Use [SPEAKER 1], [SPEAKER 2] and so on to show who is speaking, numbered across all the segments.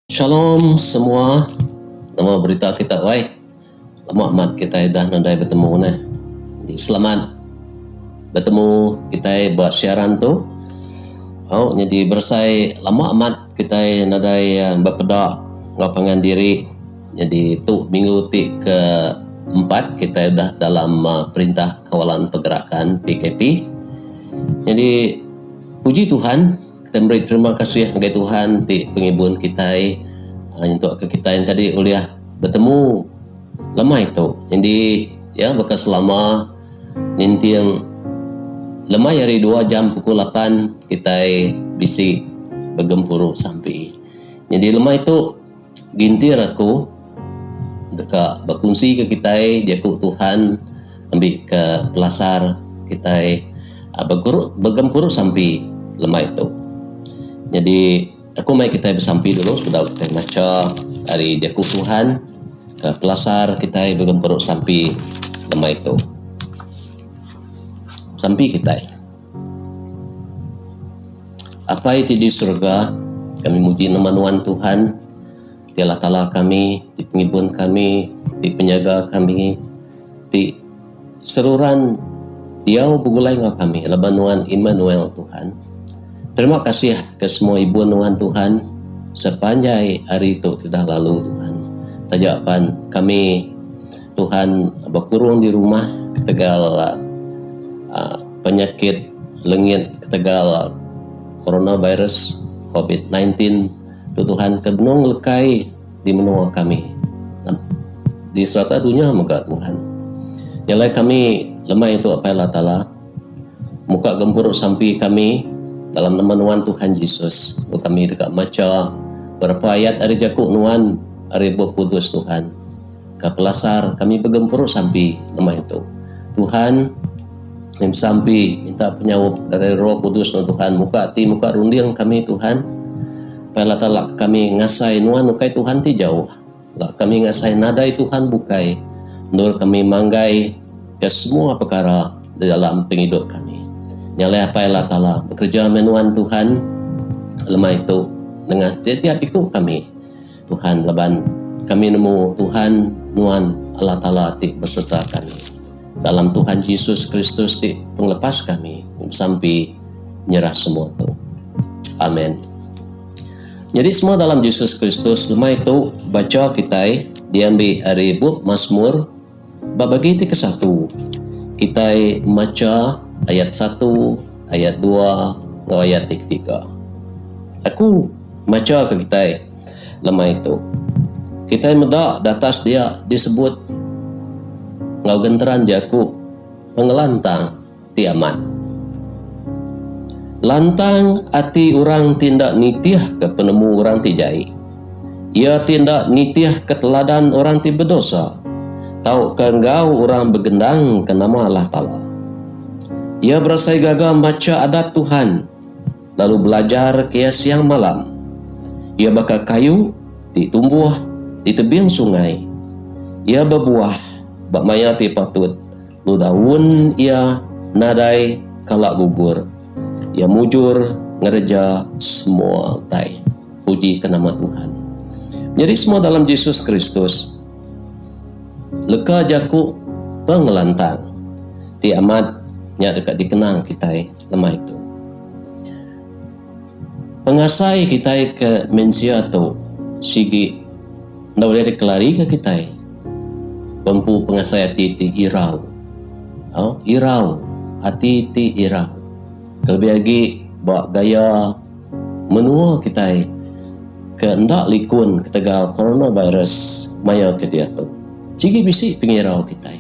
[SPEAKER 1] Shalom semua. Nama berita kita lama amat kita dah nadai bertemu nah. Jadi selamat bertemu kita buat siaran tu. Jadi bersai lama amat kita nadai berpedak ngapangan diri. Jadi tu minggu ke 4 kita dah dalam perintah kawalan pergerakan PKP. Jadi puji Tuhan, kita beri terima kasih kepada Tuhan ti pengibun kita untuk kita yang tadi uliah bertemu lama itu. Jadi ya bekas selama nanti yang lemah hari 2 jam pukul 8 kita bisi bergempuru sampai. Jadi lemah itu gintir aku dekat berkongsi ke kita dia ku Tuhan ambil ke pelasar kita bergempuru sampai lemah itu. Jadi aku mai kita bersampai dulu sudah kita baca dari dia ku Tuhan ke pelasar kita bergempuru sampai lemah itu. Sampai kita apa itu di surga, kami muji nama Tuhan, Tialah Ta'ala kami, di pengibun kami, di penjaga kami, di seruran Diau begulai ngau kami, Labanuan Immanuel Tuhan. Terima kasih ke semua ibu Tuhan Tuhan, sepanjang hari itu tidak lalu Tuhan. Tajapan kami Tuhan berkurung di rumah ketegal penyakit lengit ketegal coronavirus COVID-19 Tuhan kebenung lekai di menua kami di serata dunia muka Tuhan nyalai kami lemah itu apa Allah Ta'ala muka gempuruk sampai kami dalam nama Nuan Tuhan Yesus kami dekat maca berapa ayat hari jakuk Nuan hari buah kudus Tuhan ke pelasar kami bergempuruk sampai lemah itu Tuhan yang sampai minta penyawab dari Roh Kudus Tuhan muka runding kami Tuhan pala talak kami ngasai nuan ukai Tuhan ti jauh lah kami ngasai nadai Tuhan bukai nur kami manggai ke semua perkara di dalam penghidup kami nyalai apa Allah Ta'ala bekerja menuan Tuhan lemah itu dengan setiap ikut kami Tuhan leban kami nemu Tuhan nuan Allah Ta'ala ti berserta kami dalam Tuhan Yesus Kristus ti penglepas kami sampai nyerah semua tu. Amin. Jadi semua dalam Yesus Kristus lemah itu baca kita diambil dari buku Mazmur bagi ke 1 kita baca ayat 1 ayat 2 ayat 3 aku baca ke kita lemah itu kita medak di atas dia disebut ngau genteran jaku pengelantang tiamat lantang ati orang tindak nitiah ke penemu orang tijai ia tindak nitiah ke teladan orang ti berdosa tau ke engkau orang begendang ke nama Allah Ta'ala ia berasai gagah baca adat Tuhan lalu belajar kia siang malam ia bakar kayu ditumbuh di tebing sungai ia berbuah bak maya ti patut lu daun ia nadai kalak gugur ia mujur ngerja semua tai puji ke nama Tuhan. Jadi semua dalam Yesus Kristus leka jaku pengelantang ti amat nya dekat dikenang kita lemah itu pengasai kita ke mensia tu sigi ndak boleh kelari ke kita pempu pengasai hati irau irau hati irau lebih lagi bawa gaya menua kita ke ndak likun ketegal coronavirus maya ke dia tu cigi bisi pengirau kita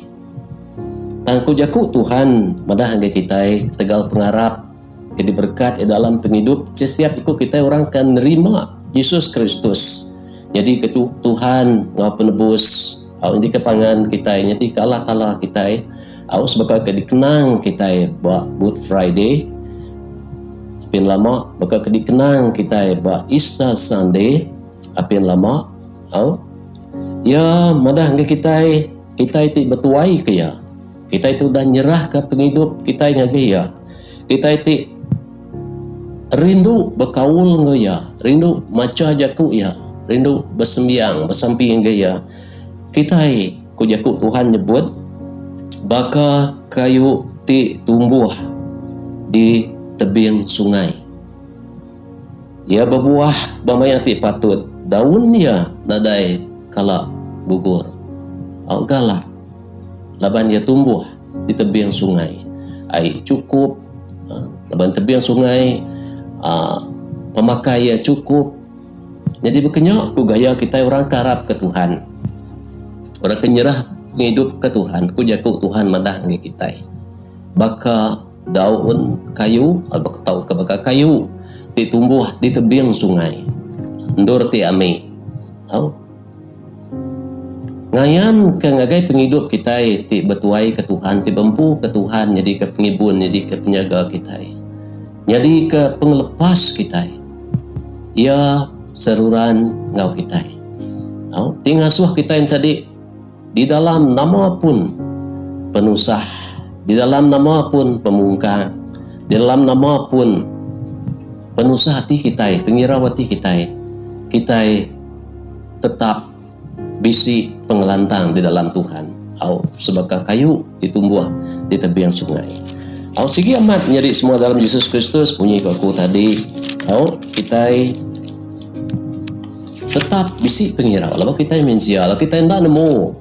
[SPEAKER 1] tangku jaku Tuhan madah hangga kita tegal pengarap ke diberkat dalam penghidup setiap ikut kita orang akan nerima Yesus Kristus jadi ke Tuhan ngau penebus ini kepangan kita nyati ke Allah Ta'ala kita sebab ke dikenang kita buat Good Friday apin lama maka ke dikenang kita buat Easter Sunday apin lama ya madah kita itu bertuai ke ya kita itu dah nyerah ke penghidup kita ngage ya kita itu rindu berkaul ngaya, rindu maca jaku ya. rindu bersembiang bersamping gaya kita ku jaku Tuhan nyebut baka kayu ti tumbuh di tebing sungai. Ia berbuah bamaya ti patut daun ia nadai kala gugur. Au galak laban ia tumbuh di tebing sungai. Air cukup, laban tebing sungai, pemakai ia cukup. Jadi berkenyak ku gaya kita orang karap ke Tuhan. Orang kenyerah hidup ke Tuhan, ku jaku Tuhan madah ngi kita. Baka daun kayu, atau tahu ke baka kayu ti tumbuh di tebing sungai. Ndur ti ame. Ngayan ke ngagai penghidup kita ti betuai ke Tuhan, ti bempu ke Tuhan, jadi ke pengibun, jadi ke penjaga kita. Jadi ke penglepas kita. Ia seruran ngau kita. Tinggal suah kita yang tadi di dalam nama pun penusah, di dalam nama pun pemungkang, di dalam nama pun penusah hati kita, pengirawati kita tetap bisi pengelantang di dalam Tuhan. Sebagai kayu ditumbuh di tebing sungai. Segi amat nyari semua dalam Yesus Kristus punya aku tadi. Kita tetap bisi pengirau. Lalu kita mensia, lalu kita tidak nemu.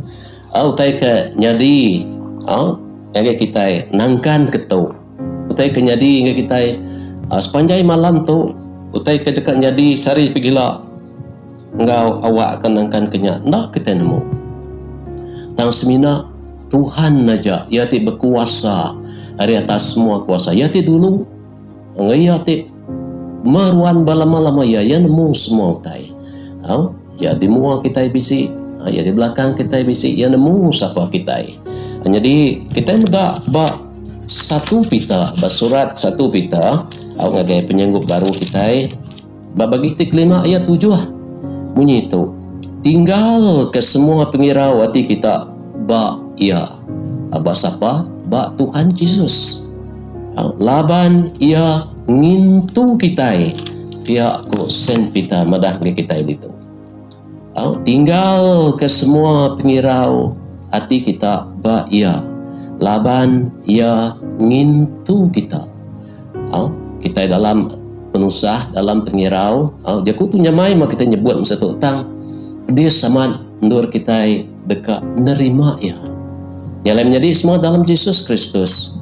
[SPEAKER 1] Utai ke nyadi, ngagai kita nangkan ketu. Utai ke nyadi ngagai kita sepanjang malam tu. Utai ke dekat nyadi sari pigila. Engkau awak akan nangkan kenya. Ndak kita nemu. Tang semina Tuhan aja, ia ti berkuasa hari atas semua kuasa. Ia ti dulu, ia ti meruan balama-lama ya nemu semua utai. Ya di mua kita bisi, ya di belakang kita bisi, ya nemu siapa kita. Jadi kita muda satu pita, basurat satu pita, ngagai penyanggup baru kita. Bagi tik 5 ayat 7 bunyi itu. Tinggal ke semua pengirau hati kita ya. Siapa? Tuhan Yesus. Laban ia ngintu kita. Pihak ko sen pita madah kita itu. Tinggal ke semua pengirau hati kita ya. Laban ia ngintu kita. Kita dalam penusah, dalam pengirau. Dia kutu nyamai mak kita nyebut masa tu tang. Dia sama ndur kita dekat nerima ya. Yang menjadi semua dalam Yesus Kristus.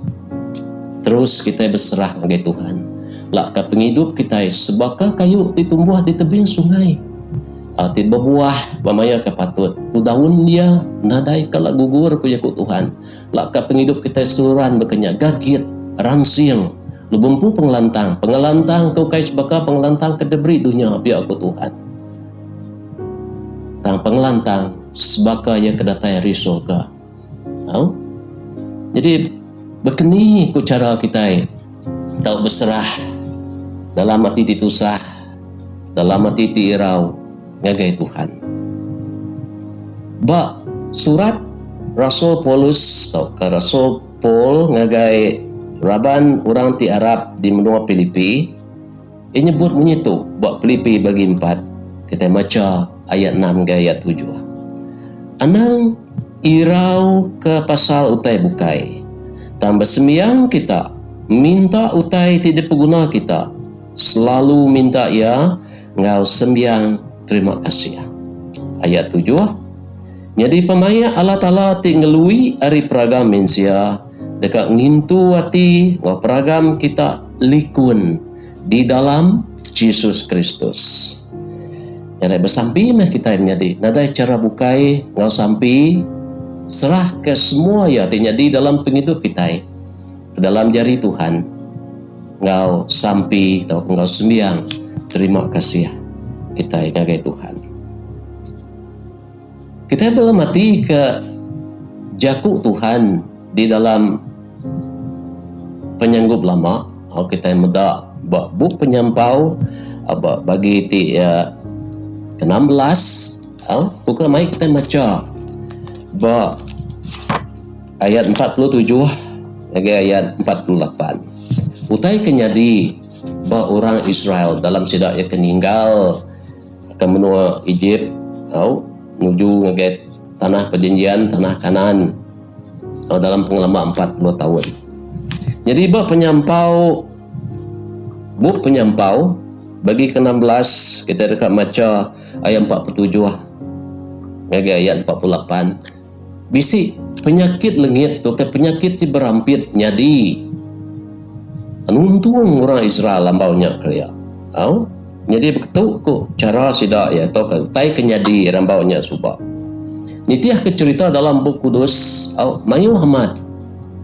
[SPEAKER 1] Terus kita berserah bagi Tuhan. Laka penghidup kita sebaka kayu ditumbuh di tebing sungai. Ti berbuah bamaya kepatut. Tu daun dia nadai kala gugur ku jaku Tuhan. Laka penghidup kita seluruhan berkenya gagit, rangsing, lubumpu pengelantang kau kais sebaka pengelantang kedebri dunia pihak ku Tuhan. Tang pengelantang sebaka yang kedatai risoga. Jadi begini ku cara kita tahu berserah dalam hati ditusah, dalam hati diirau ngagai Tuhan. Surat Rasul Paulus atau ke Rasul Paul ngagai Raban orang ti Arab di menua Filipi. Ia nyebut bunyi tu Filipi bagi 4. Kita baca ayat 6 ke ayat 7. Anang irau ke pasal utai bukai. Tambah sembiang kita minta utai tidak pengguna kita. Selalu minta ya ngau sembiang terima kasih. Ayat 7. Jadi pemaya Allah Ta'ala ti ngelui ari peragam mensia dekat ngintu hati ngau peragam kita likun di dalam Yesus Kristus. Jadi bersampi meh kita menjadi nadai cara bukai ngau sampi serah ke semua ya di dalam penghidup kita ke dalam jari Tuhan ngau sampi atau ngau sembiang terima kasih kita ngagai Tuhan. Kita belum mati ke jaku Tuhan di dalam penyanggup lama. Kita muda buk penyampau bagi ti ke-16. Bukan mai kita baca ayat 47 lagi ayat 48. Utai kenyadi orang Israel dalam sidak ia keninggal ke menua Egypt, menuju ngeget tanah perjanjian, tanah Kanaan, dalam pengalaman 40 tahun. Jadi buk penyampau bagi ke-16 kita dekat maca ayat 47 ngage ayat 48. Bisi penyakit lengit tu ke penyakit ti berampit nyadi untung orang Israel lambaunya kerja. Jadi begitu ku cara sida ya to kan tai kenyadi rambaunya subak. Nitiah kecerita dalam buku kudus mayu Muhammad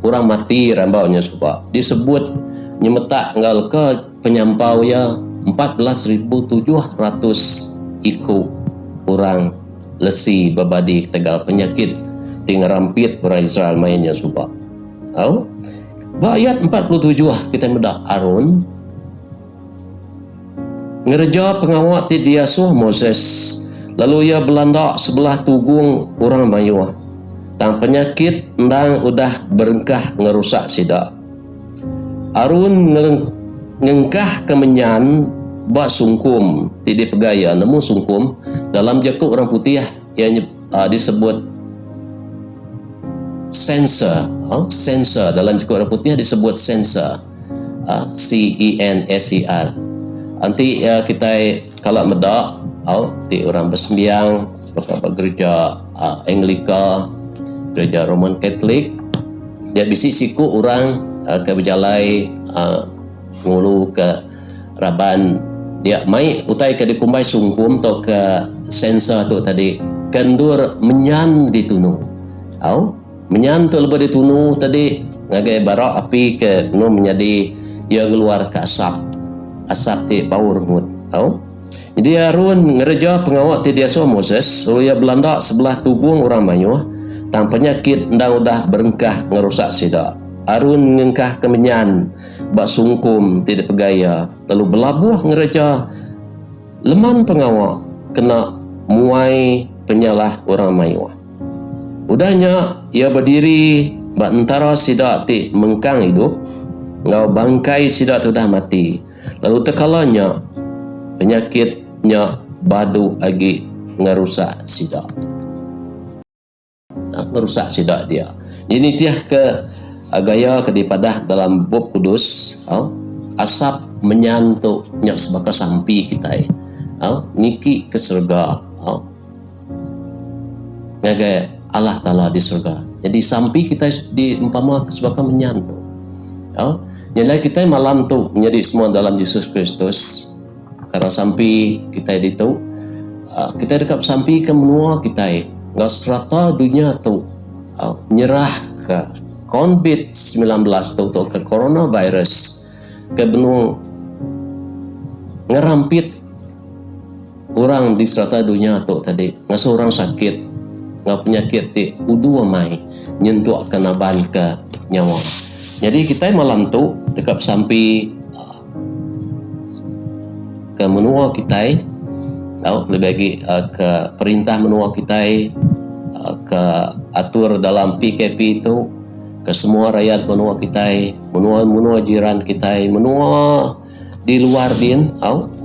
[SPEAKER 1] orang mati rambaunya subak disebut nyemetak ngal ke penyampau ya 14.700 iku orang lesi babadi tegal penyakit tinggal rampit orang Israel mainnya subak. Ayat 47 kita medak Arun ngereja pengawat ti dia Moses lalu ia belanda sebelah tugung orang mayuah tang penyakit ndang udah berengkah ngerusak sida. Arun ngengkah kemenyan bak sungkum tidak pegaya namun sungkum dalam jakuk orang putih yang disebut sensor dalam jakuk orang putih disebut sensor CENSER. Nanti kita kalau medak ti orang bersembiang beberapa gereja Anglika, gereja Roman Katolik dia bisi siku orang ke berjalai ngulu ke Raban dia mai utai ke dikumbai sungkum atau ke sensor tu tadi kendur menyan ditunu menyan tu lebih ditunu tadi ngagai barak api ke no menjadi ia keluar ke asap ti power mood jadi Arun ngereja pengawat ti dia Moses lalu ia belanda sebelah tugung orang Melayu tang penyakit ndang udah berengkah ngerusak sida. Arun ngengkah kemenyan bak sungkum tidak pegaya lalu belabuh ngereja leman pengawak kena muai penyalah orang Melayu. Udahnya ia berdiri bak antara sida ti mengkang hidup ngau bangkai sida tu dah mati lalu tekalanya penyakitnya badu agi ngerusak sida dia. Ini tiah ke gaya kedipadah dalam bab kudus asap menyantuk nyak sebaka sampi kita niki ke surga ngagai Allah Ta'ala di surga. Jadi sampi kita di umpama sebaka menyantuk nilai kita malam tu menjadi semua dalam Yesus Kristus karena sampi kita itu kita dekat sampi ke menua kita nggak serata dunia tu nyerah ke COVID-19 tu ke coronavirus ke benua ngerampit orang di serata dunia tu tadi nggak seorang sakit nggak penyakit ti udu mai nyentuh kenaban ke nyawa. Jadi kita malam tu dekat sampai ke menua kita lebih lagi ke perintah menua kita ke atur dalam PKP itu ke semua rakyat menua kita menua jiran kita menua di luar din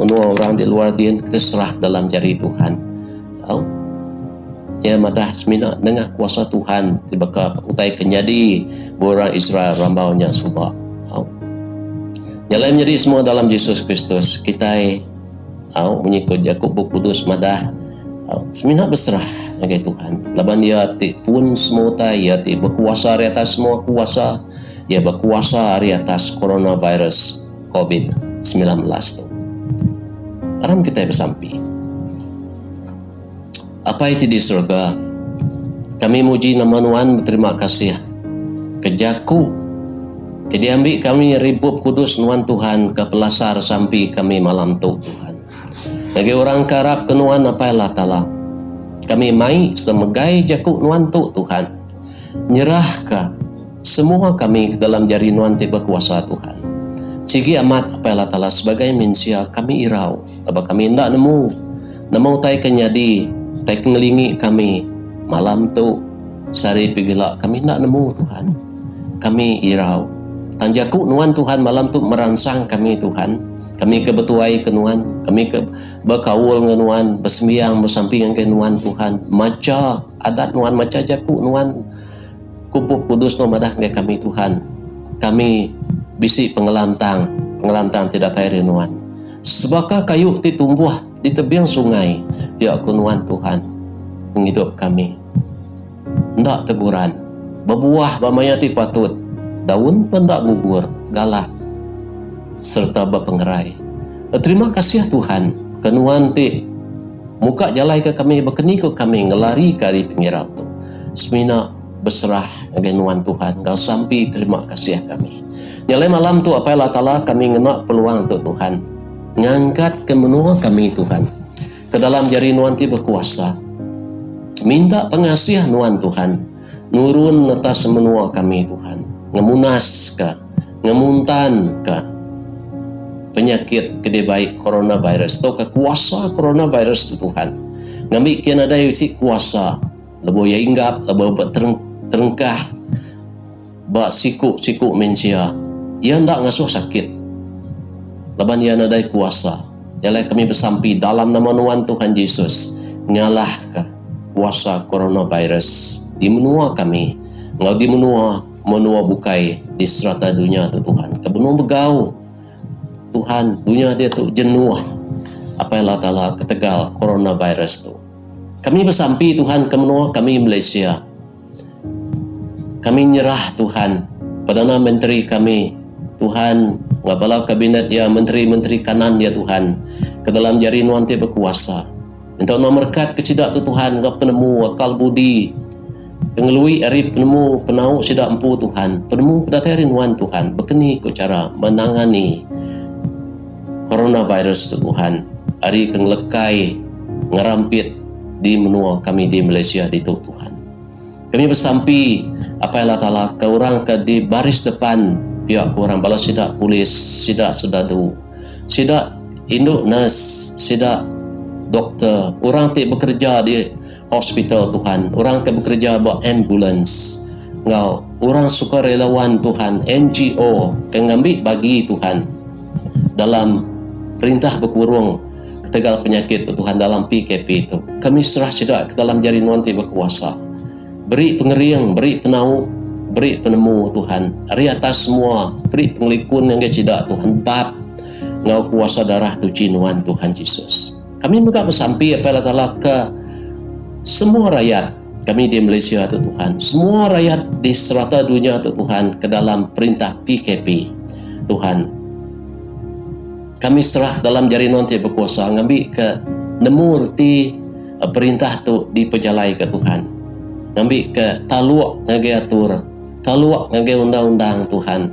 [SPEAKER 1] menua orang di luar din kita serah dalam jari Tuhan ya madah semina dengan kuasa Tuhan tibaka utai kenyadi orang Israel rambaunya subak nyalai menjadi semua dalam Yesus Kristus kita mengikut Yakub Kudus madah semina berserah bagi Tuhan laban dia ti pun semua ya ti berkuasa di atas semua kuasa dia berkuasa di atas coronavirus COVID-19 tu aram kita bersampi apa itu di surga. Kami muji nama Tuhan, berterima kasih kejaku ke diambil kami ribut kudus nuan Tuhan ke pelasar sampai kami malam tu Tuhan bagi orang karab kenuan apa Allah Ta'ala kami mai semegai jaku nuan tu Tuhan nyerahkan semua kami ke dalam jari nuan tiba kuasa Tuhan sigi amat apa Allah Ta'ala sebagai manusia kami irau apa kami hendak nemu tai kenyadi tai ngelingi kami malam tu sari pigila kami nak nemu Tuhan kami irau tanjaku nuan Tuhan malam tu merangsang kami Tuhan Kami kebetuai ke Nuan, kami ke berkaul dengan Nuan, bersembiang bersamping dengan Nuan Tuhan. Maca adat Nuan, maca jaku Nuan, kupuk kudus no madah dengan kami Tuhan. Kami bisi pengelantang tidak tairi Nuan. Sebaka kayu ti tumbuh di tebiang sungai, dia aku Nuan Tuhan, menghidup kami. Ndak teguran, berbuah bamaya ti patut, daun pun ndak gugur, galak serta berpengerai. Terima kasih Tuhan, kenuan ti muka jalai ke kami, berkeni ke kami, ngelari ke di pinggir tu. Semina berserah dengan Tuhan, kau sampai terima kasih kami. Nyalai malam tu apa Allah Ta'ala kami ngenak peluang untuk Tuhan, ngangkat ke menua kami Tuhan, ke dalam jari Nuan ti berkuasa. Minta pengasih Nuan Tuhan, nurun atas menua kami Tuhan, ngemunas ke, ngemuntan ke penyakit gede baik coronavirus tu ke kuasa coronavirus tu Tuhan. Ngambil kian ada isi kuasa, lebo ya inggap, lebo terengkah, bak siku mencia, ia ndak ngasuh sakit. Leban ia ada kuasa. Jalan kami bersampi dalam nama Nuan Tuhan Yesus, ngalah ke kuasa coronavirus di menua kami. Ngau di menua bukai di serata dunia tu Tuhan. Kebenua begau Tuhan, dunia dia tu jenuh apa Allah Ta'ala ketegal coronavirus tu. Kami bersampi Tuhan ke menua kami Malaysia. Kami nyerah Tuhan, Perdana Menteri kami Tuhan, ngapala kabinet ya, menteri-menteri kanan ya Tuhan, ke dalam jari Nuan ti berkuasa. Minta nomorkat kecidak tu Tuhan, ngap penemu akal budi, ngelui ari penemu penau sidak empu Tuhan, penemu kedatari Nuan Tuhan, berkeni ku cara menangani coronavirus tu Tuhan, ari kenglekai ngerampit di menua kami di Malaysia di tu Tuhan. Kami bersampi apa Allah Ta'ala ke orang ke di baris depan, pihak orang balas sidak polis, sidak sedadu, sidak induk nurse, sidak doktor, orang ti bekerja di hospital Tuhan, orang ti bekerja buat ambulans, ngau orang sukarelawan Tuhan, NGO kengambil bagi Tuhan dalam perintah berkurung ketegal penyakit tu Tuhan dalam PKP itu. Kami serah cedak ke dalam jari Nuan ti berkuasa. Beri pengeriang, beri penau, beri penemu Tuhan. Hari atas semua, beri pengelikun yang cedak Tuhan. Bab ngau kuasa darah tu Nuan Tuhan Yesus. Kami juga bersampi apa Allah Ta'ala ke semua rakyat kami di Malaysia tu Tuhan. Semua rakyat di serata dunia tu Tuhan ke dalam perintah PKP Tuhan. Kami serah dalam jari Nuan ti berkuasa, ngambil ke nemur ti perintah tu dipejalai ke Tuhan, ngambil ke taluak ngagai atur, taluak ngagai undang-undang Tuhan,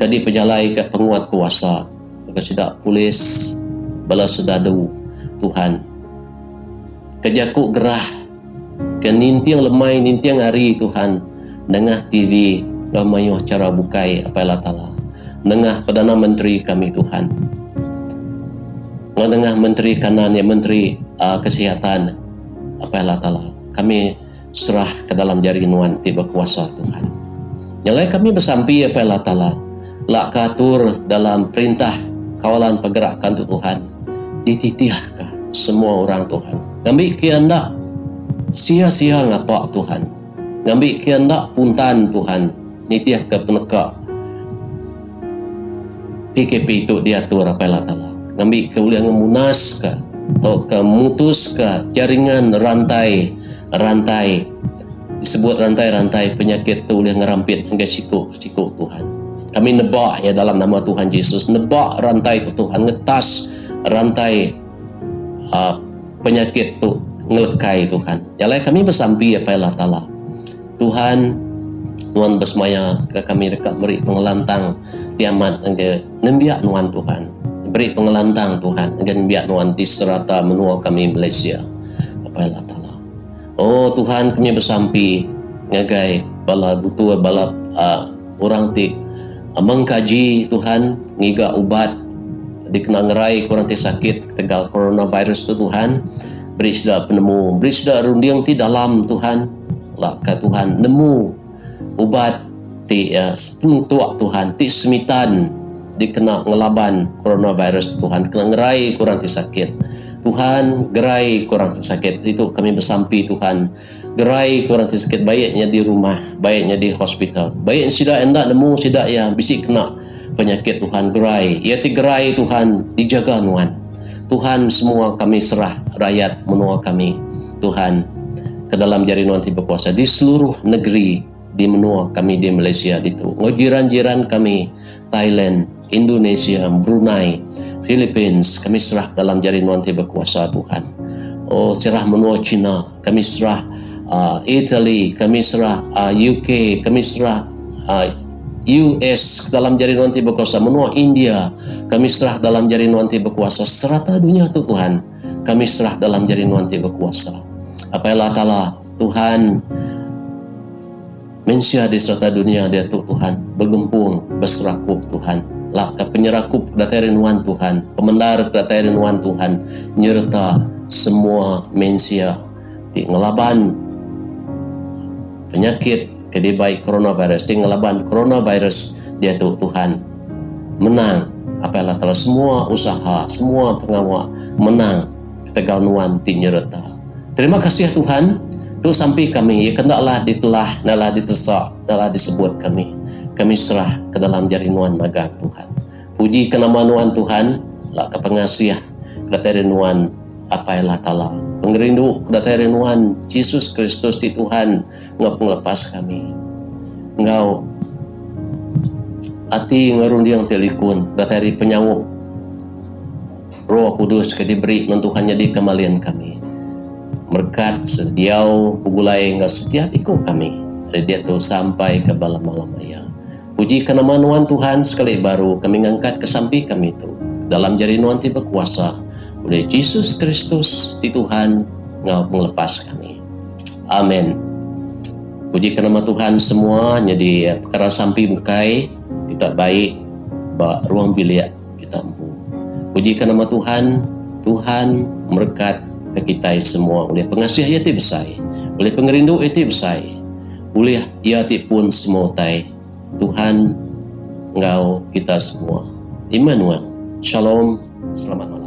[SPEAKER 1] ke dipejalai ke penguat kuasa, ke sidak polis balas sedadu Tuhan, ke jakuk gerah, ke nintiang lemai nintiang hari Tuhan, dengah TV kamayuh cara bukai apa Allah Ta'ala, dengah Perdana Menteri kami Tuhan, ngedengah menteri kanan ya, menteri kesihatan apa Allah Ta'ala, kami serah ke dalam jari Nuan ti berkuasa Tuhan. Nyalai kami bersampi apa Allah Ta'ala lak katur dalam perintah kawalan pergerakan tu Tuhan, dititiahkan semua orang Tuhan, ngambil kiandak sia-sia ngapak Tuhan, ngambil kiandak puntan Tuhan, nitiah ke penekak PKP itu diatur apa Allah Ta'ala, ngambil ke uliah ngemunas ke atau ke mutus ke jaringan rantai disebut rantai penyakit tu uliah ngerampit hingga siku Tuhan. Kami nebak ya dalam nama Tuhan Yesus, nebak rantai tu Tuhan, ngetas rantai penyakit tu ngelekai Tuhan. Jalai kami bersampi apa Allah Ta'ala Tuhan, Nuan bersemaya ke kami dekat beri pengelantang kiamat hingga nembiak Nuan Tuhan, beri pengelantang Tuhan dengan biak Nuan di serata menua kami Malaysia apa Allah Ta'ala. Oh Tuhan, kami bersampi ngagai bala butuh bala orang ti mengkaji Tuhan ngiga ubat dikenang ngerai kurang ti sakit tegal coronavirus tu Tuhan, beri sedak penemu, beri sedak rundiang ti dalam Tuhan lah ka Tuhan nemu ubat ti sepuntuak Tuhan ti semitan dikena ngelaban coronavirus Tuhan, kena ngerai kurang sakit Tuhan, gerai kurang sakit itu kami bersampi Tuhan, gerai kurang sakit, baiknya di rumah, baiknya di hospital, baik sidak endak nemu sidak ya bisik kena penyakit Tuhan, gerai ya ti gerai Tuhan dijaga nuan Tuhan, semua kami serah rakyat menua kami Tuhan ke dalam jari Nuan Tiba Kuasa di seluruh negeri di menua kami di Malaysia itu, jiran-jiran kami Thailand, Indonesia, Brunei, Philippines, kami serah dalam jari Nuan Tiba Kuasa Tuhan. Oh, serah menua China, kami serah Italy, kami serah UK, kami serah US dalam jari Nuan Tiba Kuasa, menua India, kami serah dalam jari Nuan Tiba Kuasa, serata dunia tu Tuhan, kami serah dalam jari Nuan Tiba Kuasa. Apa Allah Ta'ala Tuhan mensia di serata dunia dia tu Tuhan bergempung berserakup Tuhan lah ke penyerakup kedatairin Wan Tuhan, pemendar kedatairin Wan Tuhan, nyerta semua mensia di ngelaban penyakit kedibai coronavirus, di ngelaban coronavirus dia tu Tuhan menang. Apa Allah Ta'ala semua usaha, semua pengawal menang ketegal Nuan ti nyerta. Terima kasih ya Tuhan, tu sampai kami, ya kendaklah ditelah, nalah ditesak, nalah disebut kami. Kami serah ke dalam jari Nuan magang Tuhan. Puji ke nama Nuan Tuhan, lah ke pengasih, kedatairin Nuan, apa Allah Ta'ala. Pengerindu kedatairin Nuan, Yesus Kristus di Tuhan, ngau penglepas kami. Ngau hati ngerundiang telikun, kedatairin penyanggup. Roh Kudus ke diberi Tuhan jadi kemalian kami. Berkat sediau pugulai enggak setiap ikut kami dari dia tu sampai ke malam-malamaya. Puji ke nama Nuan Tuhan, sekali baru kami ngangkat ke samping kami itu dalam jari Nuan Tiba Kuasa oleh Yesus Kristus di Tuhan ngau melepas kami. Amin. Puji ke nama Tuhan semua, jadi perkara sampai bukai kita baik bak ruang bilik kita empu. Puji ke nama Tuhan, Tuhan berkat kita semua oleh pengasih yati besai, oleh pengerindu yati besai, oleh yati pun semua tai Tuhan ngau kita semua. Immanuel, Shalom, selamat malam.